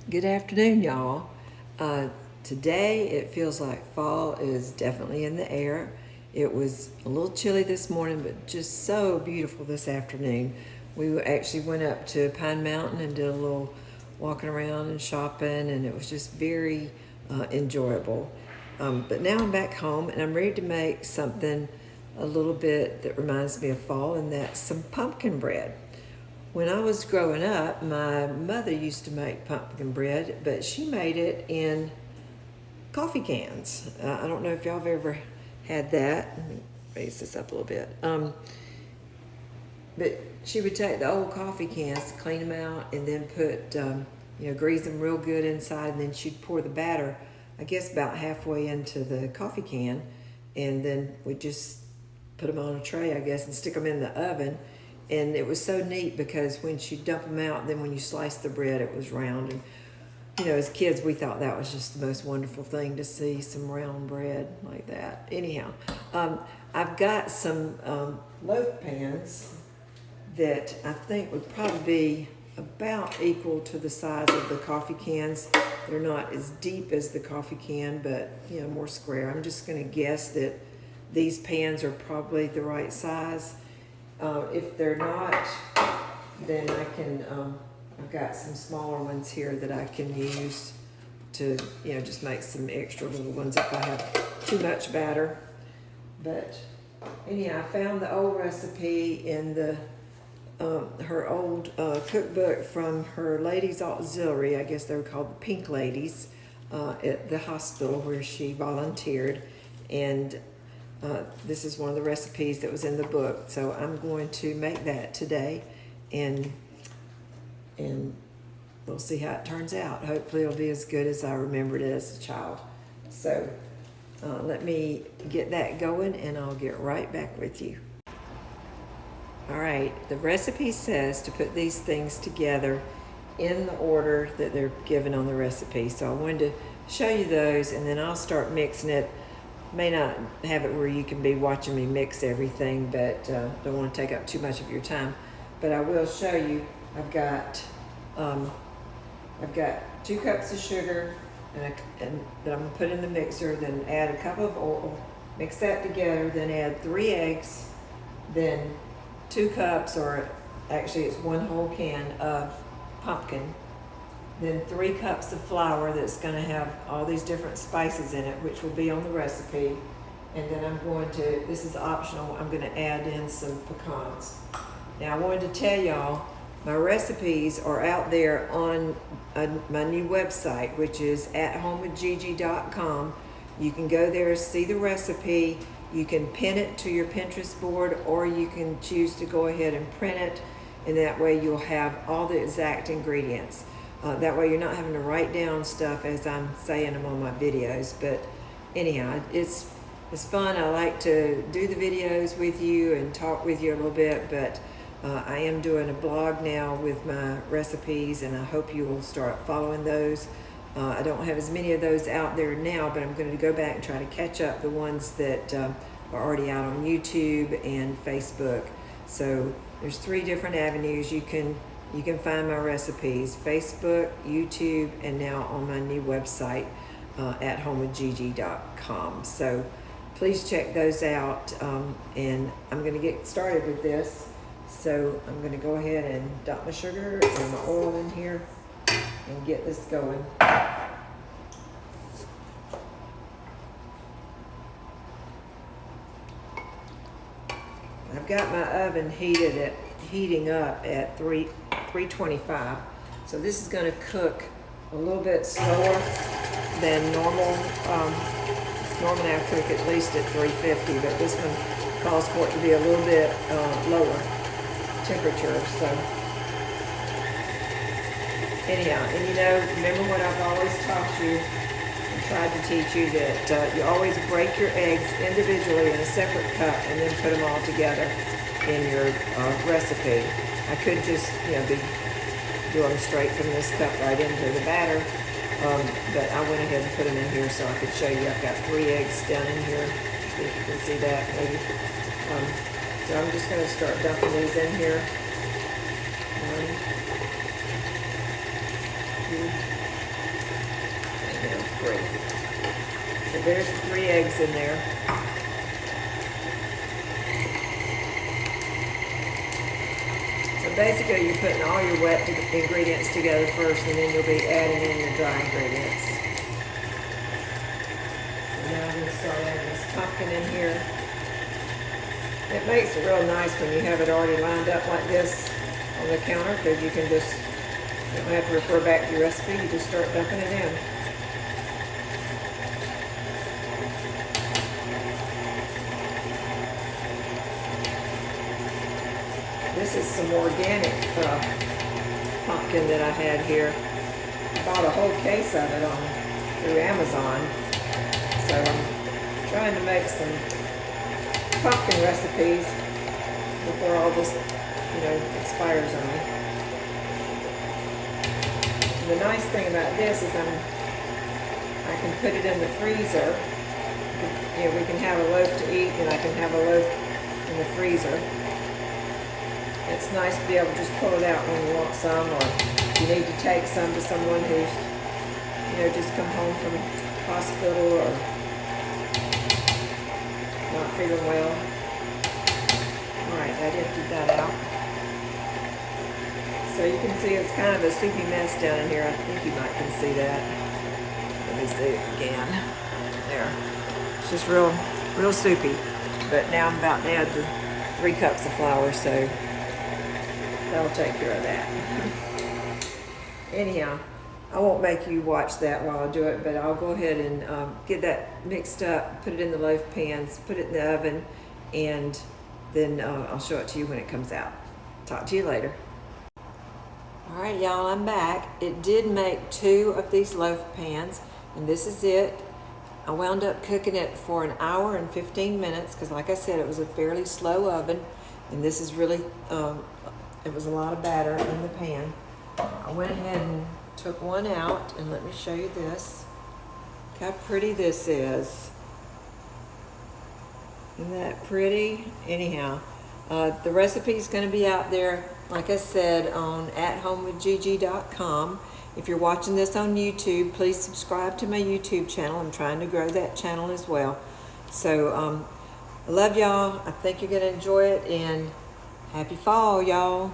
Good afternoon, y'all. Today it feels like fall is definitely in the air. It was a little chilly this morning, but just so beautiful this afternoon. We actually went up to Pine Mountain and did a little walking around and shopping, and it was just very enjoyable. But now I'm back home and I'm ready to make something a little bit that reminds me of fall, and that's some pumpkin bread. When I was growing up, my mother used to make pumpkin bread, but she made it in coffee cans. I don't know if y'all have ever had that. Let me raise this up a little bit. But she would take the old coffee cans, clean them out, and then put, grease them real good inside, and then she'd pour the batter, I guess about halfway into the coffee can, and then we just put them on a tray, I guess, and stick them in the oven. And it was so neat because when she dump them out, then when you slice the bread, it was round. And as kids, we thought that was just the most wonderful thing to see, some round bread like that. Anyhow, I've got some loaf pans that I think would probably be about equal to the size of the coffee cans. They're not as deep as the coffee can, but more square. I'm just going to guess that these pans are probably the right size. If they're not, then I can, I've got some smaller ones here that I can use to, just make some extra little ones if I have too much batter. But anyhow, I found the old recipe in the her old cookbook from her ladies auxiliary. I guess they were called the Pink Ladies at the hospital where she volunteered. And this is one of the recipes that was in the book. So I'm going to make that today, and we'll see how it turns out. Hopefully it'll be as good as I remembered it as a child. So let me get that going and I'll get right back with you. All right, the recipe says to put these things together in the order that they're given on the recipe. So I wanted to show you those, and then I'll start mixing it. May not have it where you can be watching me mix everything, but don't want to take up too much of your time. But I will show you. I've got 2 cups of sugar, and that I'm gonna put in the mixer. Then add a cup of oil, mix that together. Then add 3 eggs, then 2 cups, or actually it's 1 whole can of pumpkin. Then 3 cups of flour that's going to have all these different spices in it, which will be on the recipe. And then I'm going to, this is optional, I'm going to add in some pecans. Now I wanted to tell y'all, my recipes are out there on my new website, which is athomewithgigi.com. You can go there, see the recipe. You can pin it to your Pinterest board, or you can choose to go ahead and print it, and that way you'll have all the exact ingredients. That way you're not having to write down stuff as I'm saying them on my videos. But anyhow, it's fun. I like to do the videos with you and talk with you a little bit, but I am doing a blog now with my recipes, and I hope you will start following those. I don't have as many of those out there now, but I'm going to go back and try to catch up the ones that are already out on YouTube and Facebook. So there's 3 different avenues you can find my recipes: Facebook, YouTube, and now on my new website, athomewithgigi.com. So please check those out, and I'm going to get started with this. So I'm going to go ahead and dump my sugar and my oil in here and get this going. I've got my oven heating up at 325. So this is going to cook a little bit slower than normal. Normally I cook at least at 350, but this one calls for it to be a little bit lower temperature. So anyhow, and remember what I've always taught you and tried to teach you, that you always break your eggs individually in a separate cup and then put them all together in your recipe. I could just, do them straight from this cup right into the batter, but I went ahead and put them in here so I could show you. I've got 3 eggs down in here, if you can see that maybe. So I'm just going to start dumping these in here. 1, 2, 3. So there's 3 eggs in there. So basically you're putting all your wet ingredients together first, and then you'll be adding in your dry ingredients. And now I'm going to start adding this pumpkin in here. It makes it real nice when you have it already lined up like this on the counter, because you can just, you don't have to refer back to your recipe, you just start dumping it in. This is some organic pumpkin that I had here. I bought a whole case of it through Amazon. So I'm trying to make some pumpkin recipes before all this, expires on me. The nice thing about this is I can put it in the freezer. We can have a loaf to eat, and I can have a loaf in the freezer. It's nice to be able to just pull it out when you want some, or you need to take some to someone who's, just come home from hospital or not feeling well. Alright, I emptied that out. So you can see it's kind of a soupy mess down in here. I think you might can see that. Let me see it again. There. It's just real soupy. But now I'm about to add the 3 cups of flour, so that'll take care of that. Anyhow, I won't make you watch that while I do it, but I'll go ahead and get that mixed up, put it in the loaf pans, put it in the oven, and then I'll show it to you when it comes out. Talk to you later. All right, y'all, I'm back. It did make 2 of these loaf pans, and this is it. I wound up cooking it for 1 hour and 15 minutes because, like I said, it was a fairly slow oven, and this is really, it was a lot of batter in the pan. I went ahead and took one out, and let me show you this. Look how pretty this is. Isn't that pretty? Anyhow, the recipe is going to be out there, like I said, on athomewithgigi.com. If you're watching this on YouTube, please subscribe to my YouTube channel. I'm trying to grow that channel as well. So, I love y'all. I think you're going to enjoy it, and happy fall, y'all.